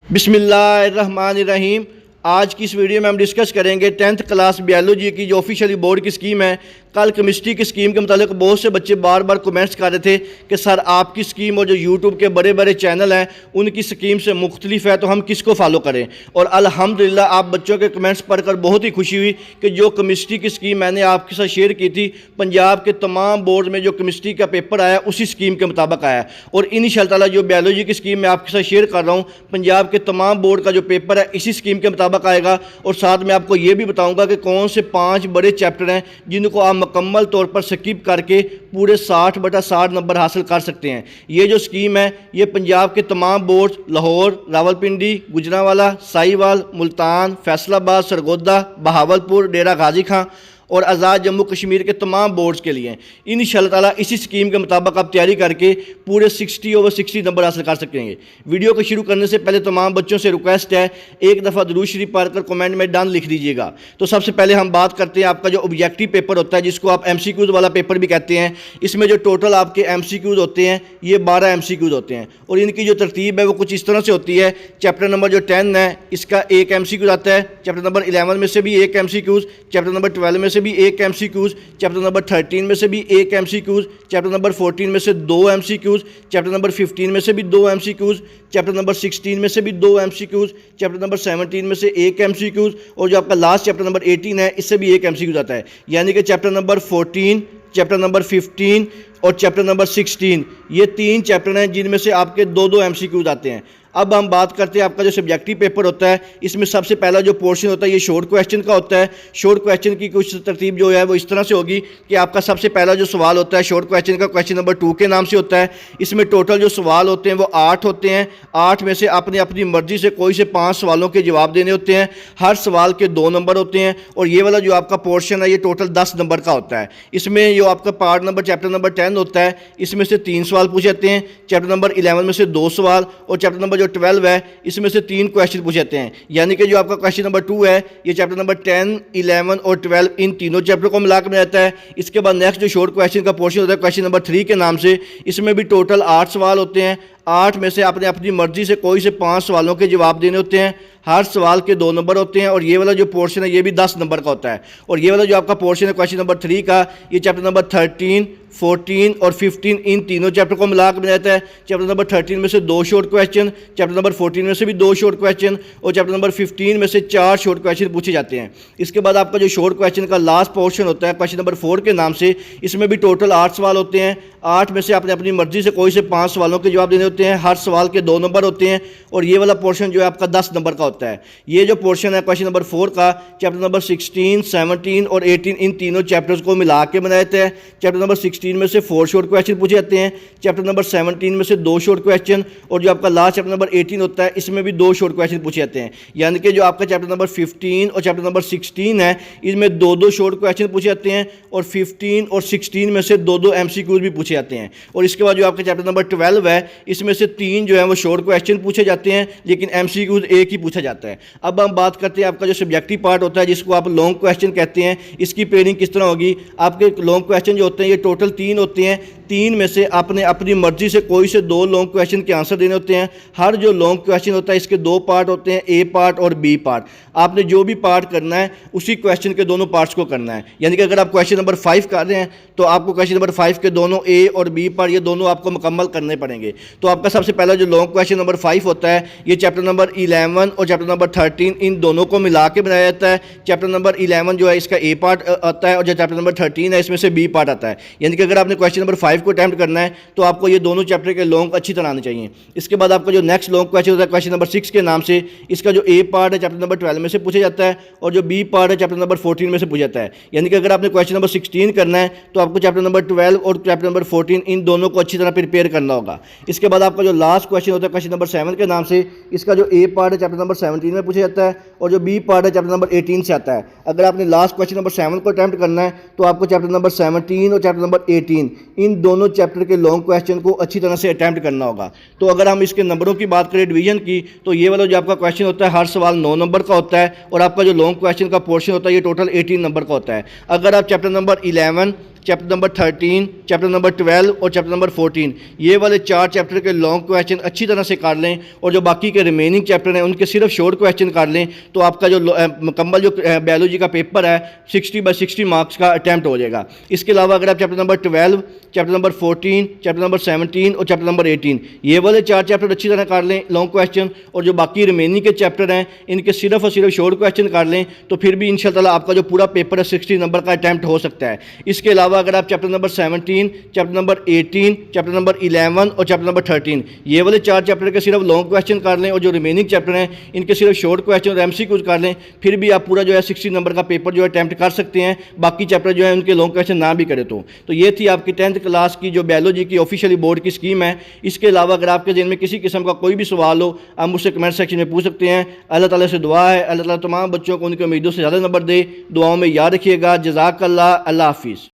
बिस्मिल्लाहिर्रहमानिर्रहीम। आज की इस वीडियो में हम डिस्कस करेंगे 10th क्लास बायोलॉजी की जो ऑफिशियली बोर्ड की स्कीम है। कल केमिस्ट्री की स्कीम के मुतालिक बहुत से बच्चे बार बार कमेंट्स कर रहे थे कि सर आपकी स्कीम और जो यूट्यूब के बड़े बड़े चैनल हैं उनकी स्कीम से मुख्तलिफ है, तो हम किसको फॉलो करें। और अल्हम्दुलिल्लाह आप बच्चों के कमेंट्स पढ़कर बहुत ही खुशी हुई कि जो केमिस्ट्री की स्कीम मैंने आपके साथ शेयर की थी, पंजाब के तमाम बोर्ड में जो केमिस्ट्री का पेपर आया उसी स्कीम के मुताबिक आया। और इंशाअल्लाह जो बायोलॉजी की स्कीम मैं आपके साथ शेयर कर रहा हूँ, पंजाब के तमाम बोर्ड का जो पेपर है इसी स्कीम के मुताबिक आएगा। और साथ में आपको ये भी बताऊँगा कि कौन से 5 बड़े चैप्टर हैं जिनको आप मुकम्मल तौर पर स्किप करके पूरे 60/60 नंबर हासिल कर सकते हैं। ये जो स्कीम है ये पंजाब के तमाम बोर्ड लाहौर, रावलपिंडी, गुजरांवाला, साहिवाल, मुल्तान, फैसलाबाद, सरगोदा, बहावलपुर, डेरा गाजी खां और आज़ाद जम्मू कश्मीर के तमाम बोर्ड्स के लिए इंशाअल्लाह ताला इसी स्कीम के मुताबिक आप तैयारी करके पूरे 60/60 नंबर हासिल कर सकेंगे। वीडियो को शुरू करने से पहले तमाम बच्चों से रिक्वेस्ट है, एक दफ़ा दुरूद शरीफ पढ़कर कमेंट में डन लिख दीजिएगा। तो सबसे पहले हम बात करते हैं आपका जो ऑब्जेक्टिव पेपर होता है, जिसको आप MCQs वाला पेपर भी कहते हैं। इसमें जो टोटल आपके MCQs होते हैं ये 12 MCQs होते हैं और इनकी जो तरतीब है वो कुछ इस तरह से होती है। चैप्टर नंबर जो 10 है इसका 1 MCQ आता है, चैप्टर नंबर 11 में से भी 1 MCQs, चैप्टर नंबर 12 में से भी 1 MCQs, चैप्टर नंबर 13 में से भी 1 MCQs, चैप्टर नंबर 14 में से 2 MCQs, चैप्टर नंबर 15 में से भी 2 MCQs, चैप्टर नंबर 16 में से भी 2 MCQs, चैप्टर नंबर 17 में से 1 MCQs और जो आपका लास्ट चैप्टर नंबर 18 है इससे भी 1 MCQs आता है। यानी कि चैप्टर नंबर 14, चैप्टर नंबर 15 और चैप्टर नंबर 16 ये 3 चैप्टर हैं जिनमें से आपके 2-2 MCQs आते हैं। अब हम बात करते हैं आपका जो सब्जेक्टिव पेपर होता है, इसमें सबसे पहला जो पोर्शन होता है ये शॉर्ट क्वेश्चन का होता है। शॉर्ट क्वेश्चन की कुछ तरतीब जो है वो इस तरह से होगी कि आपका सबसे पहला जो सवाल होता है शॉर्ट क्वेश्चन का क्वेश्चन नंबर 2 के नाम से होता है। इसमें टोटल जो सवाल होते हैं वो 8 होते हैं। 8 में से आपने अपनी मर्जी से कोई से 5 सवालों के जवाब देने होते हैं। हर सवाल के 2 नंबर होते हैं और ये वाला जो आपका पोर्शन है ये टोटल 10 नंबर का होता है। इसमें जो आपका पार्ट नंबर चैप्टर नंबर 10 होता है इसमें से 3 सवाल पूछे जाते हैं, चैप्टर नंबर 11 में से 2 सवाल और चैप्टर नंबर जो 12 है इसमें से 3 क्वेश्चन पूछे जाते हैं। यानी कि जो आपका क्वेश्चन नंबर 2 है ये चैप्टर नंबर 10, 11 और 12 इन तीनों चैप्टर को मिलाकर बनाया जाता है। इसके बाद नेक्स्ट जो शॉर्ट क्वेश्चन का पोर्शन होता है क्वेश्चन नंबर 3 के नाम से, इसमें भी टोटल 8 सवाल होते हैं। 8 में से आपने अपनी मर्जी से कोई से 5 सवालों के जवाब देने होते हैं। हर सवाल के 2 नंबर होते हैं और ये वाला जो पोर्शन है ये भी 10 नंबर का होता है। और ये वाला जो आपका पोर्शन है क्वेश्चन नंबर 3 का ये चैप्टर नंबर 13, 14 और 15 इन तीनों चैप्टर को मिलाकर बनाया जाता है। चैप्टर नंबर 13 में से 2 शॉर्ट क्वेश्चन, चैप्टर नंबर 14 में से भी 2 शॉर्ट क्वेश्चन और चैप्टर नंबर 15 में से 4 शॉर्ट क्वेश्चन पूछे जाते हैं। इसके बाद आपका जो शॉर्ट क्वेश्चन का लास्ट पोर्शन होता है क्वेश्चन नंबर 4 के नाम से, इसमें भी टोटल 8 सवाल होते हैं। 8 में से आपने अपनी मर्जी से कोई से 5 सवालों के जवाब देने होते हैं। हर सवाल के 2 नंबर होते हैं और ये वाला पोर्शन जो है आपका 10 नंबर का होता है। ये जो पोर्शन है क्वेश्चन नंबर 4 का चैप्टर नंबर 16, 17 और 18 इन तीनों चैप्टर्स को मिला के बनाया जाता है। चैप्टर नंबर 16 में से 4 शॉर्ट क्वेश्चन पूछे जाते हैं, चैप्टर नंबर 17 में से 2 शॉर्ट क्वेश्चन और जो आपका लास्ट चैप्टर नंबर 18 होता है इसमें भी 2 शॉर्ट क्वेश्चन पूछे जाते हैं। यानी कि जो आपका चैप्टर नंबर 15 और चैप्टर नंबर 16 है इसमें 2-2 शॉर्ट क्वेश्चन पूछे जाते हैं और 15 और 16 में से 2-2 MCQs भी पूछे जाते हैं। और इसके बाद जो आपका चैप्टर नंबर 12 है इसमें से 3 जो है वो शॉर्ट क्वेश्चन पूछे जाते हैं लेकिन MCQs 1 ही पूछा जाता है। अब हम बात करते हैं आपका जो सब्जेक्टिव पार्ट होता है जिसको आप लॉन्ग क्वेश्चन कहते हैं। इसकी प्लानिंग किस तरह होगी, आपके लॉन्ग क्वेश्चन जो होते हैं ये टोटल 3 होते हैं। 3 में से आपने अपनी मर्जी से कोई से 2 लॉन्ग क्वेश्चन के आंसर देने होते हैं। हर जो लॉन्ग क्वेश्चन होता है इसके 2 पार्ट होते हैं, A पार्ट और B पार्ट। आपने जो भी पार्ट करना है उसी क्वेश्चन के दोनों पार्ट्स को करना है। यानी कि अगर आप क्वेश्चन नंबर 5 कर रहे हैं तो आपको क्वेश्चन नंबर 5 के दोनों A और B पार्ट ये दोनों आपको मुकम्मल करने पड़ेंगे। तो आपका सबसे पहला जो लॉन्ग क्वेश्चन नंबर 5 होता है ये चैप्टर नंबर 11 और चैप्टर नंबर 13 इन दोनों को मिला के बनाया जाता है। चैप्टर नंबर 11 जो है इसका A पार्ट आता है और जो चैप्टर नंबर 13 है इसमें से B पार्ट आता है। यानी कि अगर आपने क्वेश्चन नंबर 5 को अटैम्प्ट करना है तो आपको ये दोनों चैप्टर के लॉन्ग अच्छी तरह आने चाहिए। इसके बाद आपका जो नेक्स्ट लॉन्ग क्वेश्चन होता है क्वेश्चन नंबर 6 के नाम से, इसका जो A पार्ट है चैप्टर नंबर 12 में से पूछा जाता है और जो B पार्ट है चैप्टर नंबर 14 में से पूछा जाता है। यानी कि अगर आपने क्वेश्चन नंबर 16 करना है तो आपको चैप्टर नंबर 12 और चैप्टर नंबर 14 इन दोनों को अच्छी तरह प्रिपेयर करना होगा। इसके बाद आपका जो लास्ट क्वेश्चन होता है क्वेश्चन नंबर 7 के नाम से, इसका जो A पार्ट है चैप्टर नंबर 17 में पूछा जाता है और जो B पार्ट है चैप्टर नंबर 18 से आता है। अगर आपने लास्ट क्वेश्चन नंबर 7 को अटैम्प्ट करना है तो आपको चैप्टर नंबर 17 और चैप्टर नंबर 18 इन दोनों चैप्टर के लॉन्ग क्वेश्चन को अच्छी तरह से अटैम्प्ट करना होगा। तो अगर हम इसके नंबरों की बात करें डिवीजन की, तो ये वाला जो आपका क्वेश्चन होता है हर सवाल 9 नंबर का होता है और आपका जो लॉन्ग क्वेश्चन का पोर्शन होता है ये टोटल 18 नंबर का होता है। अगर आप chapter number 11, chapter number 13, chapter number 12 और चैप्टर नंबर 14, ये वाले 4 चैप्टर के लॉन्ग क्वेश्चन अच्छी तरह से कर लें और जो बाकी के रिमेनिंग चैप्टर हैं उनके सिर्फ शॉर्ट क्वेश्चन कर लें, तो आपका जो मुकम्मल जो बायोलॉजी का पेपर है 60/60 मार्क्स का अटैम्प्ट हो जाएगा। इसके अलावा अगर आप chapter number 12, chapter number 14, chapter number 17 और चैप्टर नंबर 18, ये वाले 4 चैप्टर अच्छी तरह कर लें लॉन्ग क्वेश्चन, और जो बाकी रिमेनिंग के चैप्टर हैं इनके सिर्फ और सिर्फ शॉर्ट क्वेश्चन कर लें, तो फिर भी इंशाल्लाह आपका जो पूरा पेपर है 60 नंबर का अटैम्प्ट हो सकता है। इसके अलावा अगर आप chapter number 17, chapter number 18, chapter number 11 और चैप्टर नंबर 13, ये वाले 4 चैप्टर के सिर्फ लॉन्ग क्वेश्चन कर लें और जो रिमेनिंग चैप्टर हैं इनके सिर्फ शॉर्ट क्वेश्चन और MCQ कर लें, फिर भी आप पूरा जो है 60 नंबर का पेपर जो है अटैम्प्ट कर सकते हैं, बाकी चैप्टर जो है उनके लॉन्ग क्वेश्चन ना भी करें तो ये थी आपकी 10th क्लास की जो बायोलॉजी की ऑफिशियली बोर्ड की स्कीम है। इसके अलावा अगर आपके जहन में किसी किस्म का कोई भी सवाल हो आप मुझसे कमेंट सेक्शन में पूछ सकते हैं। अल्लाह ताला से दुआ है अल्लाह ताला तमाम बच्चों को उनकी उम्मीदों से ज़्यादा नंबर दे। दुआओं में याद रखिएगा। जज़ाकल्लाह। अल्लाह हाफिज़।